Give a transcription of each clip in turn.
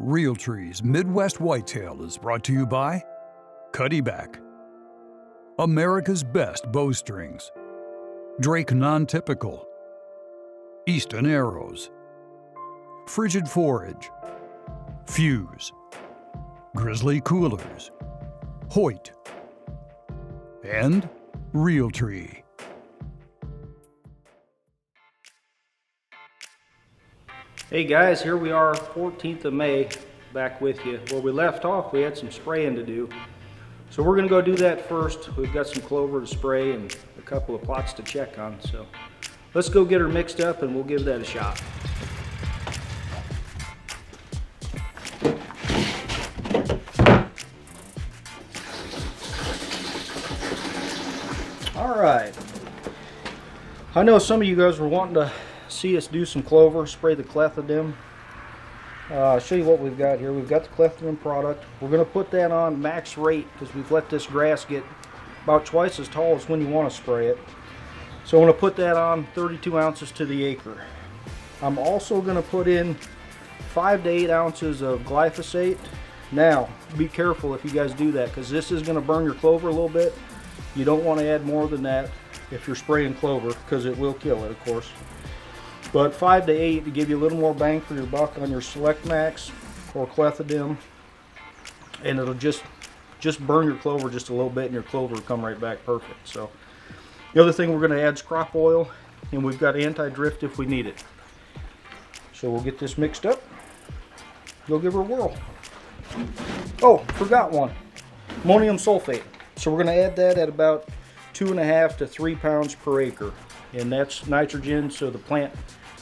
Realtree's Midwest Whitetail is brought to you by Cuddyback, America's Best Bowstrings, Drake Non-Typical, Easton Arrows, Frigid Forage, Fuse, Grizzly Coolers, Hoyt, and Realtree. Hey guys, here we are, 14th of May, back with you. Where we left off, we had some spraying to do. So we're gonna go do that first. We've got some clover to spray and a couple of plots to check on. So let's go get her mixed up and we'll give that a shot. All right. I know some of you guys were wanting to see us do some clover, spray the clethodim. I'll show you what we've got here. We've got the clethodim product. We're going to put that on max rate because we've let this grass get about twice as tall as when you want to spray it. So I'm going to put that on 32 ounces to the acre. I'm also going to put in 5 to 8 ounces of glyphosate. Now, be careful if you guys do that because this is going to burn your clover a little bit. You don't want to add more than that if you're spraying clover because it will kill it, of course. But 5 to 8 to give you a little more bang for your buck on your Select Max or clethodim, and it'll just burn your clover just a little bit, and your clover will come right back perfect. So the other thing we're going to add is crop oil, and we've got anti-drift if we need it. So we'll get this mixed up. Go give her a whirl. Oh, forgot one. Ammonium sulfate. So we're going to add that at about 2.5 to 3 pounds per acre, and that's nitrogen, so the plant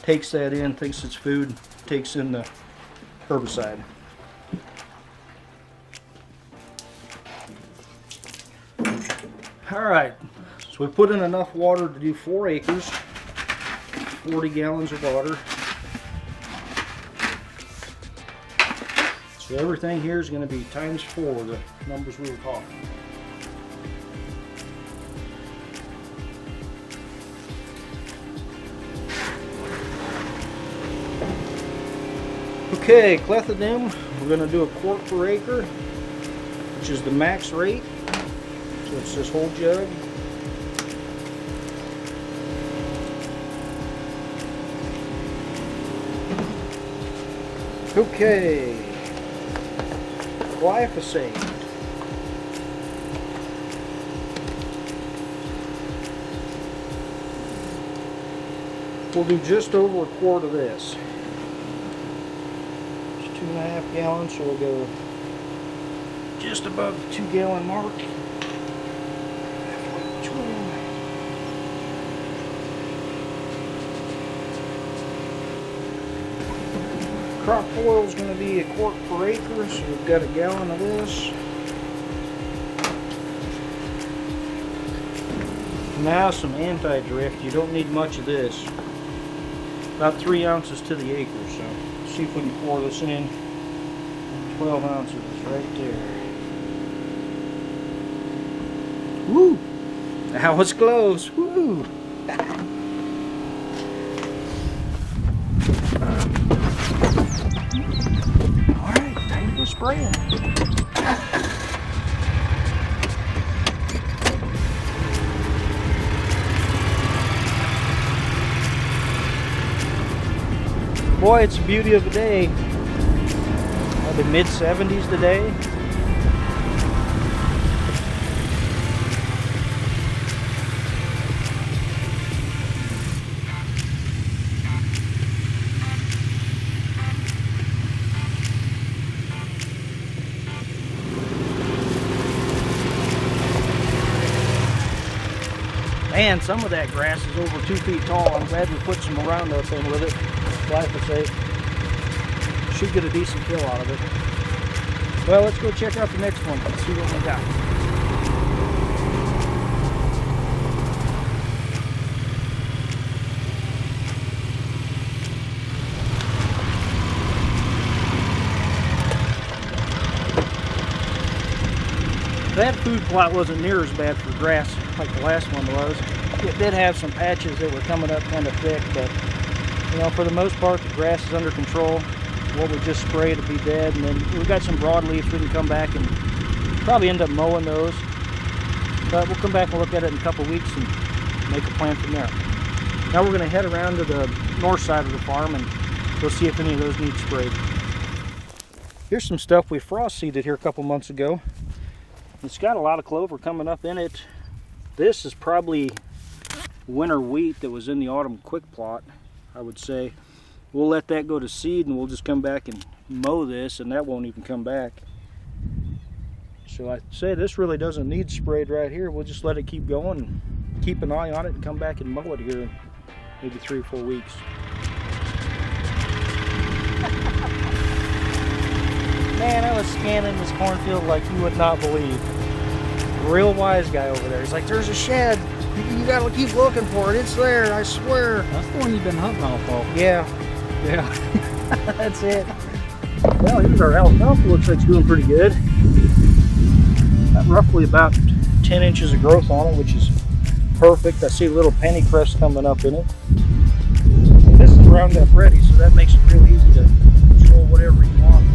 takes that in, thinks it's food, takes in the herbicide. Alright, so we put in enough water to do 4 acres, 40 gallons of water. So everything here is going to be times 4, the numbers we were talking. Okay, clethodim, we're going to do 1/4 per acre, which is the max rate. So it's this whole jug. Okay, glyphosate. We'll do just over 1/4 of this. 2.5 gallons, so we'll go just above the 2 gallon mark. Crop oil is going to be 1/4 per acre, so we've got 1 gallon of this. Now some anti-drift. You don't need much of this. About 3 ounces to the acre, so see if we can pour this in. 12 ounces right there. Woo! That was close. Woo! Alright, time to go spraying. Boy, it's the beauty of the day. The mid-70s today. Man, some of that grass is over 2 feet tall. I'm glad we put some Roundup in with it. Glyphosate. Should get a decent kill out of it. Well, let's go check out the next one. Let's see what we got. That food plot wasn't near as bad for grass like the last one was. It did have some patches that were coming up kind of thick, but you know, for the most part, the grass is under control. what we just sprayed will be dead, and then we've got some broadleafs. We can come back and probably end up mowing those, but we'll come back and look at it in a couple weeks and make a plan from there. Now we're going to head around to the north side of the farm and we'll see if any of those need sprayed. Here's some stuff we frost seeded here a couple months ago. It's got a lot of clover coming up in it. This is probably winter wheat that was in the autumn quick plot, I would say. We'll let that go to seed and we'll just come back and mow this, and that won't even come back. So I'd say this really doesn't need sprayed right here. We'll just let it keep going and keep an eye on it and come back and mow it here in maybe 3 or 4 weeks. Man, I was scanning this cornfield like you would not believe. Real wise guy over there. He's like, there's a shed. You gotta keep looking for it. It's there, I swear. That's the one you've been hunting off of. Yeah. Yeah. That's it. Well, here's our alfalfa. Looks like it's doing pretty good. Got roughly about 10 inches of growth on it, which is perfect. I see a little penny crest coming up in it. This is Roundup ready, so that makes it real easy to control whatever you want.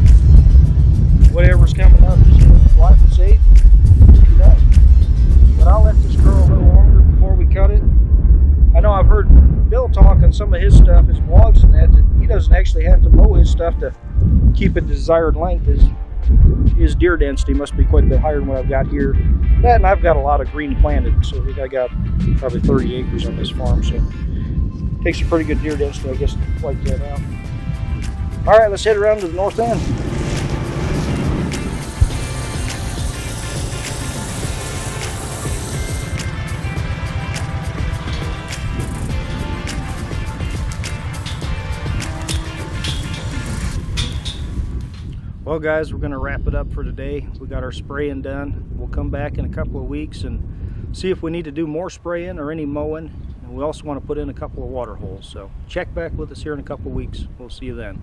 Whatever's coming up, just glyphosate, do that. But I'll let this grow a little longer before we cut it. I know I've heard Bill talk on some of his stuff, his blogs and that he doesn't actually have to mow his stuff to keep it desired length. His deer density must be quite a bit higher than what I've got here. That, and I've got a lot of green planted, so I got probably 30 acres on this farm, so it takes a pretty good deer density, I guess, to white that out. All right, let's head around to the north end. Well guys, we're going to wrap it up for today. We got our spraying done. We'll come back in a couple of weeks and see if we need to do more spraying or any mowing. And we also want to put in a couple of water holes. So check back with us here in a couple of weeks. We'll see you then.